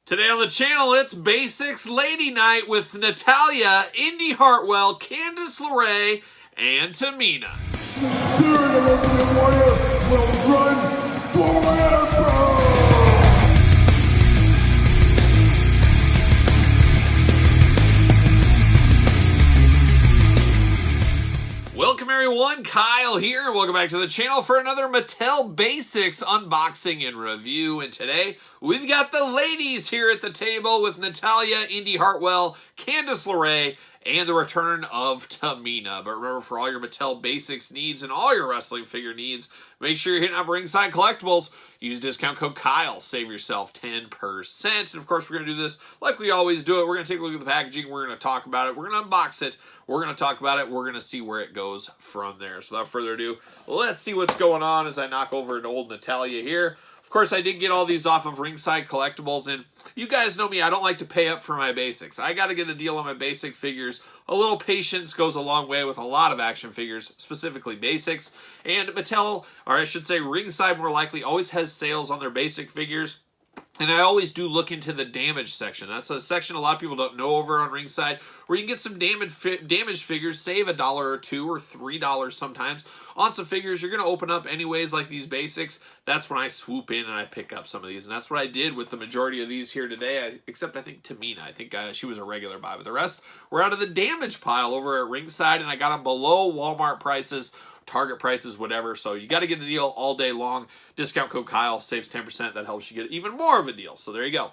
Today on the channel, it's Basics Lady Night with Natalya, Indi Hartwell, Candice LeRae, and Tamina. The spirit of Ultimate Warrior will run forever! Welcome everyone, Kyle here, and welcome back to the channel for another Mattel Basics unboxing and review. And today, we've got the ladies here at the table with Natalya, Indi Hartwell, Candice LeRae, and the return of Tamina. But remember, for all your Mattel Basics needs and all your wrestling figure needs, make sure you're hitting up Ringside Collectibles. Use discount code Kyle, save yourself 10%. And of course, we're going to do this like we always do it. We're going to take a look at the packaging. We're going to talk about it. We're going to unbox it. We're going to talk about it. We're going to see where it goes from there. So without further ado, let's see what's going on as I knock over an old Natalya here. Of course, I did get all these off of Ringside Collectibles, and you guys know me, I don't like to pay up for my basics. I got to get a deal on my basic figures. A little patience goes a long way with a lot of action figures, specifically basics. And Mattel, or I should say Ringside more likely, always has sales on their basic figures. And I always do look into the damage section. That's a section a lot of people don't know over on Ringside, where you can get some damaged figures, save $1 or $2 or $3 sometimes on some figures you're going to open up anyways, like these basics. That's when I swoop in and I pick up some of these. And that's what I did with the majority of these here today, except I think Tamina. I think she was a regular buy, but the rest were out of the damage pile over at Ringside, and I got them below Walmart prices, Target prices, whatever. So you got to get a deal all day long. Discount code Kyle saves 10%. That helps you get even more of a deal. So there you go.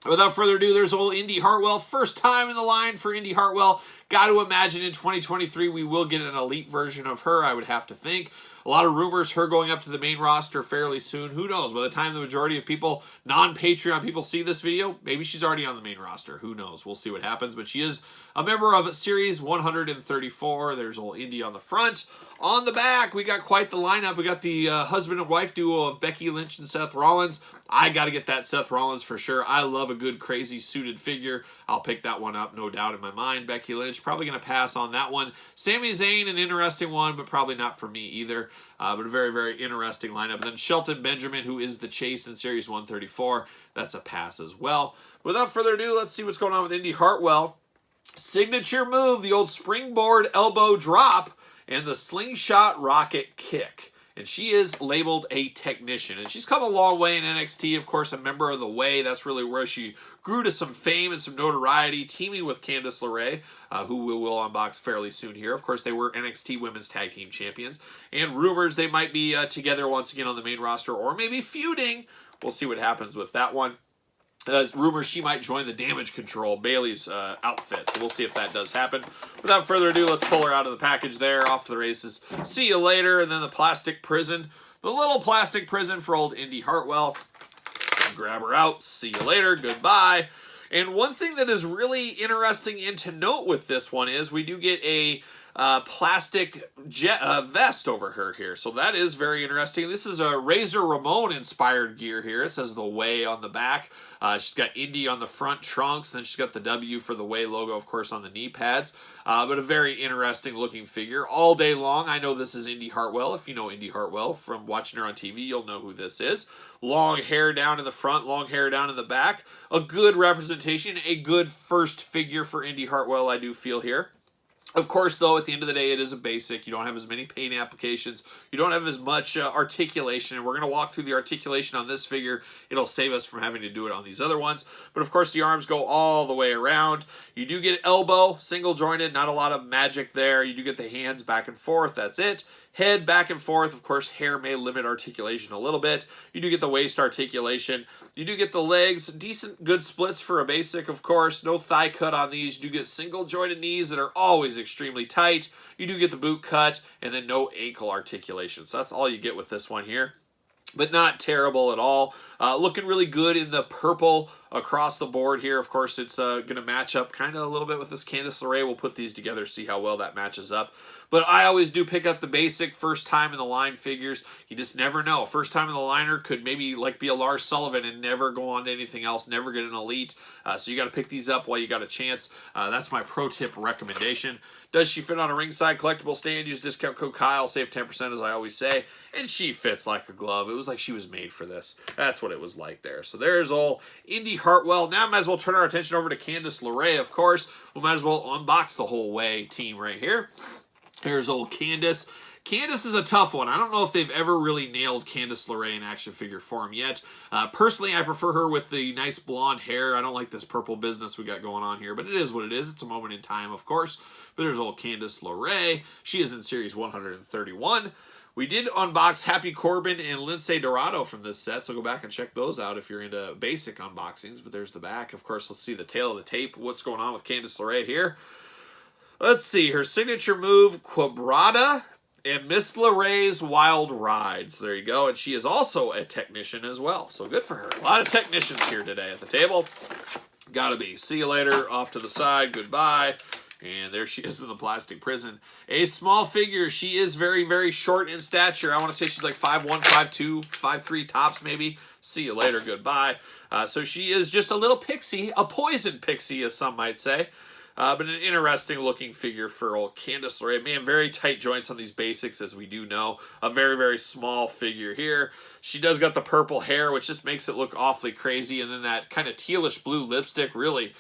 Without further ado, there's old Indi Hartwell. First time in the line for Indi Hartwell. Got to imagine in 2023 we will get an elite version of her, I would have to think. A lot of rumors, her going up to the main roster fairly soon. Who knows? By the time the majority of people, non-Patreon people, see this video, maybe she's already on the main roster. Who knows? We'll see what happens. But she is a member of Series 134. There's old Indi on the front. On the back, we got quite the lineup. We got the husband and wife duo of Becky Lynch and Seth Rollins. I got to get that Seth Rollins for sure. I love a good, crazy suited figure. I'll pick that one up, no doubt in my mind. Becky Lynch, probably going to pass on that one. Sami Zayn, an interesting one, but probably not for me either. But a very, very interesting lineup. And then Shelton Benjamin, who is the Chase in Series 134. That's a pass as well. Without further ado, let's see what's going on with Indi Hartwell. Signature move, the old springboard elbow drop and the slingshot rocket kick. And she is labeled a technician. And she's come a long way in NXT, of course, a member of the Way. That's really where she grew to some fame and some notoriety, teaming with Candice LeRae, who we will unbox fairly soon here. Of course, they were NXT Women's Tag Team Champions. And rumors they might be together once again on the main roster, or maybe feuding. We'll see what happens with that one. Rumors she might join the Damage Control, Bayley's outfit. So we'll see if that does happen. Without further ado, let's pull her out of the package there. Off to the races. See you later. And then the plastic prison. The little plastic prison for old Indi Hartwell. Grab her out. See you later. Goodbye. And one thing that is really interesting and to note with this one is we do get a plastic vest over her here. So that is very interesting. This is a Razor Ramon inspired gear here. It says the Way on the back. She's got Indi on the front trunks. Then she's got the W for the Way logo, of course, on the knee pads. But a very interesting looking figure. All day long, I know this is Indi Hartwell. If you know Indi Hartwell from watching her on TV, you'll know who this is. Long hair down in the front, long hair down in the back. A good representation, a good first figure for Indi Hartwell, I do feel here. Of course, though, at the end of the day, it is a basic. You don't have as many paint applications. You don't have as much articulation. And we're going to walk through the articulation on this figure. It'll save us from having to do it on these other ones. But, of course, the arms go all the way around. You do get elbow, single jointed. Not a lot of magic there. You do get the hands back and forth. That's it. Head back and forth. Of course, hair may limit articulation a little bit. You do get the waist articulation. You do get the legs. Decent, good splits for a basic, of course. No thigh cut on these. You do get single jointed knees that are always extremely tight. You do get the boot cut, and then no ankle articulation. So that's all you get with this one here. But not terrible at all. Looking really good in the purple across the board here. Of course, it's going to match up kind of a little bit with this Candice LeRae. We'll put these together, see how well that matches up. But I always do pick up the basic first time in the line figures. You just never know. First time in the liner could maybe like be a Lars Sullivan and never go on to anything else, never get an elite. So you got to pick these up while you got a chance. That's my pro tip recommendation. Does she fit on a Ringside collectible stand? Use discount code Kyle, save 10% as I always say. And she fits like a glove. It was like she was made for this. That's what it was like there. So there's all Indi Hartwell. Now might as well turn our attention over to Candice LeRae, of course. We might as well unbox the whole way team right here. Here's old Candice. Candice is a tough one. I don't know if they've ever really nailed Candice LeRae in action figure form yet. Personally, I prefer her with the nice blonde hair. I don't like this purple business we got going on here, but it is what it is. It's a moment in time, of course. But there's old Candice LeRae. She is in Series 131. We did unbox Happy Corbin and Lindsay Dorado from this set, so go back and check those out if you're into basic unboxings. But there's the back. Of course, let's see the tail of the tape. What's going on with Candice LeRae here? Let's see. Her signature move, Quebrada, and Miss LeRae's Wild Rides. There you go. And she is also a technician as well. So good for her. A lot of technicians here today at the table. Gotta be. See you later. Off to the side. Goodbye. And there she is in the plastic prison. A small figure. She is very, very short in stature. I want to say she's like 5'1", 5'2", 5'3", tops maybe. See you later. Goodbye. So she is just a little pixie. A poison pixie, as some might say. But an interesting looking figure for old Candice LeRae. Man, very tight joints on these basics, as we do know. A very, very small figure here. She does got the purple hair, which just makes it look awfully crazy. And then that kind of tealish blue lipstick, really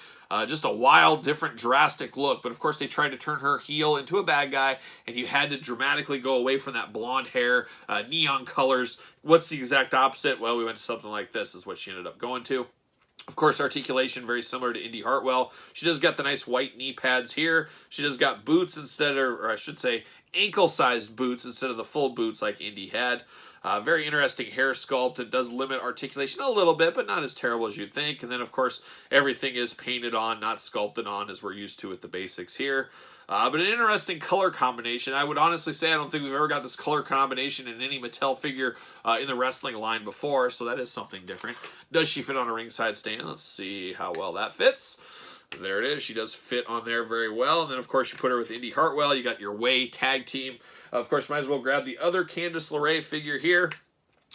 just a wild, different, drastic look. But of course, they tried to turn her heel into a bad guy, and you had to dramatically go away from that blonde hair, neon colors. What's the exact opposite? Well, we went to something like this is what she ended up going to. Of course, articulation very similar to Indi Hartwell. She does got the nice white knee pads here. She does got boots instead of, or I should say, ankle-sized boots instead of the full boots like Indi had. Very interesting hair sculpt. It does limit articulation a little bit, but not as terrible as you'd think. And then, of course, everything is painted on, not sculpted on, as we're used to with the basics here. But an interesting color combination. I would honestly say I don't think we've ever got this color combination in any Mattel figure in the wrestling line before, so that is something different. Does she fit on a ringside stand? Let's see how well that fits. There it is. She does fit on there very well. And then, of course, you put her with Indi Hartwell. You got your Way tag team. Of course, might as well grab the other Candice LeRae figure here.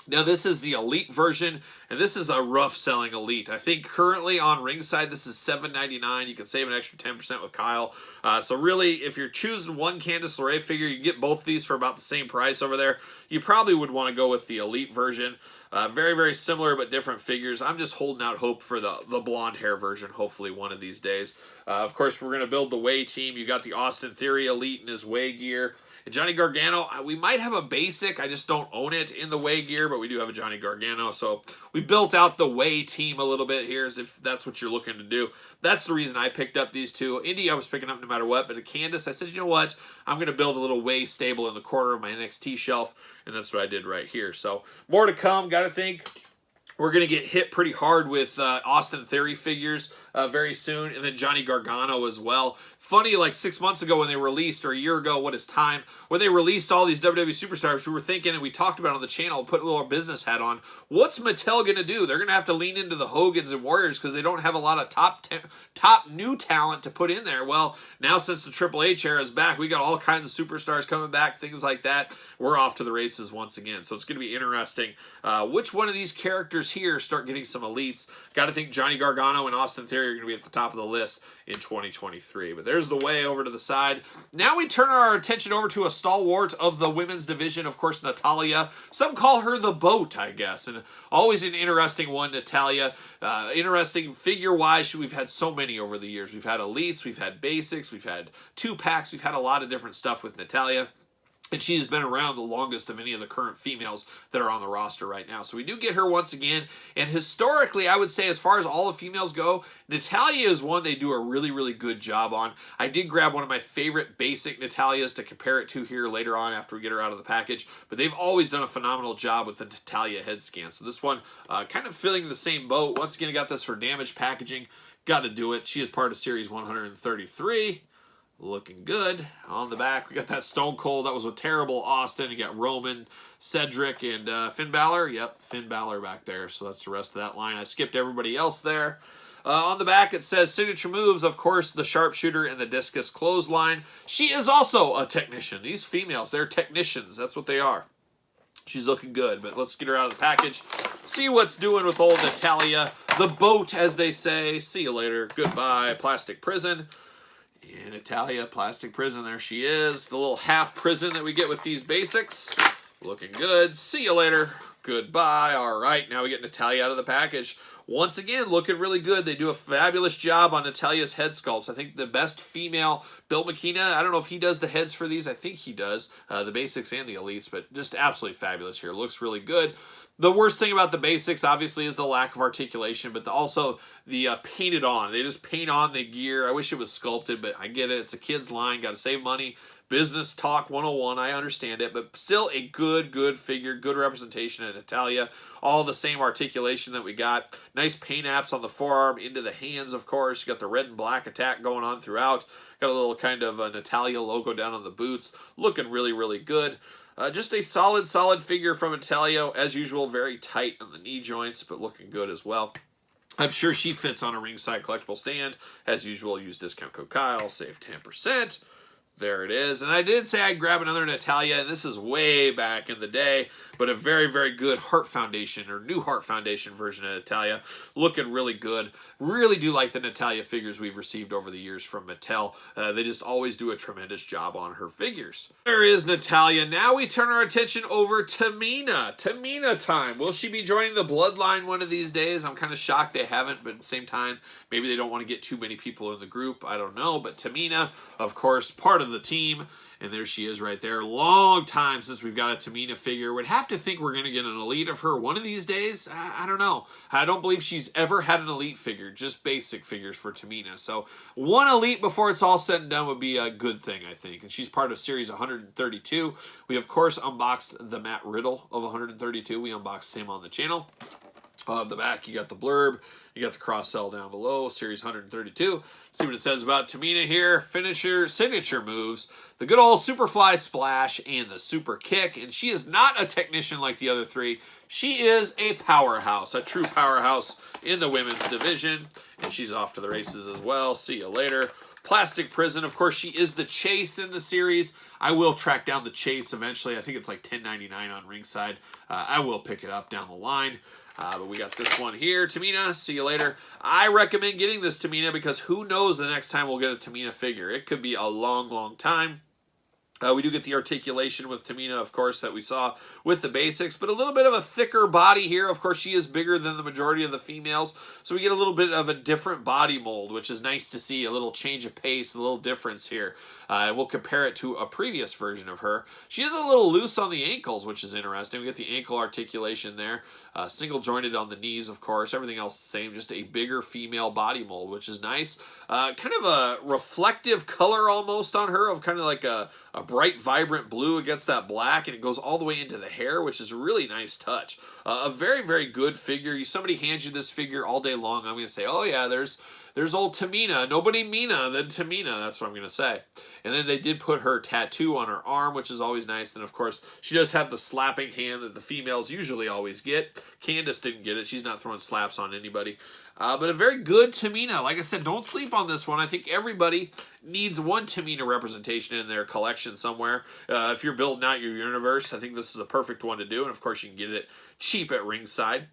Now, this is the Elite version, and this is a rough-selling Elite. I think currently on ringside, this is $7.99. You can save an extra 10% with Kyle. So really, if you're choosing one Candice LeRae figure, you can get both of these for about the same price over there. You probably would want to go with the Elite version. Very, very similar but different figures. I'm just holding out hope for the blonde hair version, hopefully one of these days. Of course, we're going to build the Way team. You got the Austin Theory Elite in his Way gear. And Johnny Gargano, we might have a basic. I just don't own it in the Way gear, but we do have a Johnny Gargano. So we built out the Way team a little bit here, as if that's what you're looking to do. That's the reason I picked up these two. Indi I was picking up no matter what, but at Candice, I said, you know what? I'm going to build a little Way stable in the corner of my NXT shelf, and that's what I did right here. So more to come. Got to think we're going to get hit pretty hard with Austin Theory figures very soon, and then Johnny Gargano as well. Funny, like 6 months ago when they released, or a year ago, what is time, when they released all these WWE superstars, we were thinking, and we talked about on the channel, put a little business hat on, what's Mattel going to do? They're going to have to lean into the Hogans and Warriors because they don't have a lot of top new talent to put in there. Well, now since the Triple H era is back, we got all kinds of superstars coming back, things like that. We're off to the races once again. So it's going to be interesting. Which one of these characters here start getting some elites? Got to think Johnny Gargano and Austin Theory are going to be at the top of the list in 2023. But there's the Way over to the side. Now we turn our attention over to a stalwart of the women's division, of course, Natalya. Some call her the Boat, I guess. And always an interesting one, Natalya. Interesting figure-wise. We've had so many over the years. We've had elites, we've had basics, we've had 2-packs, we've had a lot of different stuff with Natalya. And she's been around the longest of any of the current females that are on the roster right now. So we do get her once again. And historically, I would say as far as all the females go, Natalya is one they do a really, really good job on. I did grab one of my favorite basic Natalyas to compare it to here later on after we get her out of the package. But they've always done a phenomenal job with the Natalya head scan. So this one kind of filling the same boat. Once again, I got this for damaged packaging. Got to do it. She is part of Series 133. Looking good. On the back, we got that Stone Cold. That was a terrible Austin. You got Roman, Cedric, and Finn Balor. Yep, Finn Balor back there. So that's the rest of that line. I skipped everybody else there. On the back, it says signature moves. Of course, the sharpshooter and the discus clothesline. She is also a technician. These females, they're technicians. That's what they are. She's looking good, but let's get her out of the package. See what's doing with old Natalya. The Boat, as they say. See you later. Goodbye, Plastic Prison. And Natalya, Plastic Prison, there she is. The little half prison that we get with these basics. Looking good. See you later. Goodbye. All right, now we get Natalya out of the package. once again, looking really good. They do a fabulous job on Natalya's head sculpts. I think the best female, Bill McKenna, I don't know if he does the heads for these. I think he does, the basics and the elites, but just absolutely fabulous here. Looks really good. The worst thing about the basics, obviously, is the lack of articulation, but also the painted on. They just paint on the gear. I wish it was sculpted, but I get it. It's a kid's line. Got to save money. Business talk 101. I understand it, but still a good figure, good representation of Natalya. All the same articulation that we got. Nice paint apps on the forearm, into the hands, of course. You got the red and black attack going on throughout. Got a little kind of Natalya logo down on the boots. Looking really good. Just a solid figure from Natalya. As usual, very tight on the knee joints, but looking good as well. I'm sure she fits on a ringside collectible stand. As usual, use discount code Kyle, save 10%. There it is. And I did say I'd grab another Natalya, and this is way back in the day, but a very good Heart Foundation or new Heart Foundation version of Natalya. Looking really good. Really do like the Natalya figures we've received over the years from Mattel. They just always do a tremendous job on her figures. There is Natalya. Now we turn our attention over to Tamina. Tamina time. Will she be joining the Bloodline one of these days? I'm kind of shocked they haven't, but at the same time, maybe they don't want to get too many people in the group. I don't know. But Tamina, of course, part of the team. And there she is right there. Long time since we've got a Tamina figure. Would have to think we're going to get an elite of her one of these days. I don't know. I don't believe she's ever had an elite figure. Just basic figures for Tamina. So one elite before it's all said and done would be a good thing, I think. And she's part of series 132. We, of course, unboxed the Matt Riddle of 132. We unboxed him on the channel. On the back, you got the blurb. You got the cross-sell down below, series 132. See what it says about Tamina here. Finisher, signature moves, the good old Superfly Splash, and the Super Kick. And she is not a technician like the other three. She is a powerhouse, a true powerhouse in the women's division. And she's off to the races as well. See you later. Plastic Prison, of course, she is the Chase in the series. I will track down the Chase eventually. I think it's like $10.99 on Ringside. I will pick it up down the line. But we got this one here. Tamina, see you later. I recommend getting this Tamina because who knows the next time we'll get a Tamina figure. It could be a long time. We do get the articulation with Tamina, of course, that we saw with the basics, but a little bit of a thicker body here. Of course, she is bigger than the majority of the females, so we get a little bit of a different body mold, which is nice to see. A little change of pace, a little difference here. We'll compare it to a previous version of her. She is a little loose on the ankles, which is interesting. We get the ankle articulation there. Single jointed on the knees, of course. Everything else the same, just a bigger female body mold, which is nice. Kind of a reflective color almost on her, of kind of like a bright, vibrant blue against that black, and it goes all the way into the hair, which is a really nice touch. A very good figure. Somebody hands you this figure all day long, I'm going to say, oh yeah, there's old Tamina. Nobody Mina than Tamina. That's what I'm going to say. And then they did put her tattoo on her arm, which is always nice. And of course, she does have the slapping hand that the females usually always get. Candice didn't get it. She's not throwing slaps on anybody. But a very good Tamina. Like I said, don't sleep on this one. I think everybody needs one Tamina representation in their collection somewhere. If you're building out your universe, I think this is a perfect one to do. And of course, you can get it cheap at Ringside.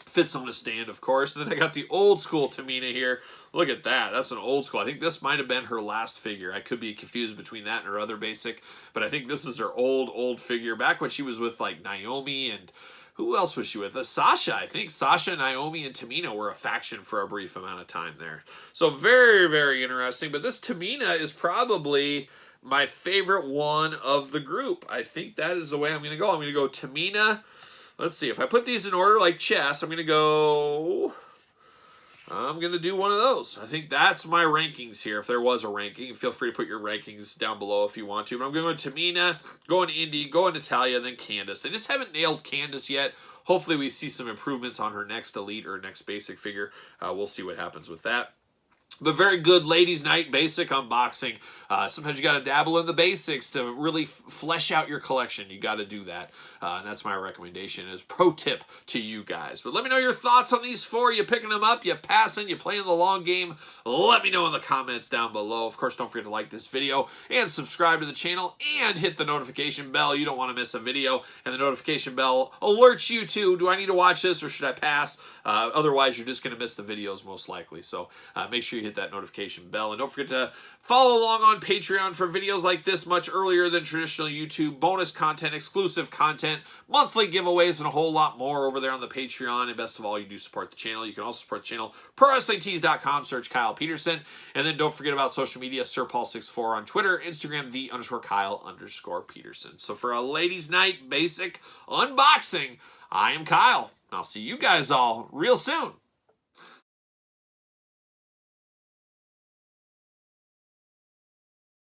Fits on a stand, of course. And then I got the old school Tamina here. Look at that. That's an old school. I think this might have been her last figure. I could be confused between that and her other basic. But I think this is her old figure. Back when she was with like Naomi and who else was she with? Sasha. I think Sasha, Naomi, and Tamina were a faction for a brief amount of time there. So very interesting. But this Tamina is probably my favorite one of the group. I think that is the way I'm going to go. I'm going to go Tamina. Let's see. If I put these in order like chess, I'm going to do one of those. I think that's my rankings here. If there was a ranking, feel free to put your rankings down below if you want to. But I'm going to Tamina, going Indi, going Natalya, and then Candice. I just haven't nailed Candice yet. Hopefully we see some improvements on her next elite or next basic figure. We'll see what happens with that. But very good ladies' night basic unboxing. Sometimes you got to dabble in the basics to really flesh out your collection. You got to do that. And that's my recommendation as pro tip to you guys. But let me know your thoughts on these four. You picking them up? You passing? You playing the long game? Let me know in the comments down below. Of course, don't forget to like this video and subscribe to the channel and hit the notification bell. You don't want to miss a video. And the notification bell alerts you to, do I need to watch this or should I pass? Otherwise, you're just going to miss the videos most likely. So make sure you hit that notification bell. And don't forget to follow along on Patreon for videos like this much earlier than traditional YouTube. Bonus content, exclusive content, monthly giveaways, and a whole lot more over there on the Patreon. And best of all, you do support the channel. You can also support the channel. ProWrestlingTees.com, search Kyle Peterson. And then don't forget about social media, SirPaul64 on Twitter, Instagram, _Kyle_Peterson. So for a ladies' night basic unboxing, I am Kyle. I'll see you guys all real soon.